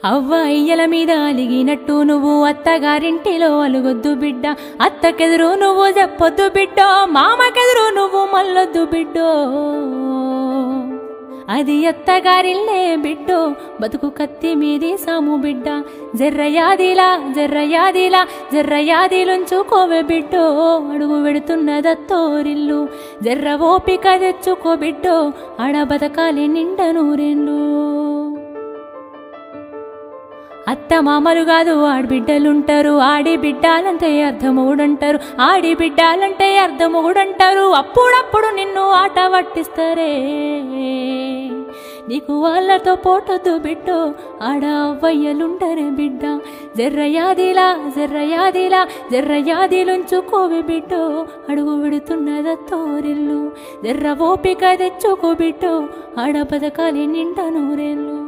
అవ్వ అయ్యల మీద అలిగినట్టు నువ్వు అత్తగారింటిలో అలుగొద్దు బిడ్డ, అత్తకెదురు నువ్వు చెప్పొద్దు బిడ్డో, మామకెదురు నువ్వు మల్లొద్దు బిడ్డో. అది అత్తగారిల్లే బిడ్డో, బతుకు కత్తి మీది సాము బిడ్డ. జర్రయాదిలా జర్రయాదిలా జర్రయాదిలుంచుకోవే బిడ్డో, అడుగు వెడుతున్నదత్తోరిల్లు. జర్ర ఓపిక తెచ్చుకో బిడ్డో, ఆడ బతకాలి నిండ నూరేళ్ళు. అత్త మామలు కాదు ఆడబిడ్డలుంటారు, ఆడి బిడ్డాలంటే అర్ధమూడంటారు, ఆడి బిడ్డాలంటే అర్ధమూడంటారు. అప్పుడప్పుడు నిన్ను ఆట పట్టిస్తారే, నీకు వాళ్ళతో పోటొద్దు బిడ్డో, ఆడ అవ్వయ్యలుంటరే బిడ్డ. జర్రయాదిలా జర్రయాదిలా జర్రయాదిలుంచుకోవి బిడ్డో, అడుగు విడుతున్నదత్తోరిల్లు. జర్ర ఓపిక తెచ్చుకో బిడ్డో, ఆడ బతకాలి నిండ నూరేళ్ళు.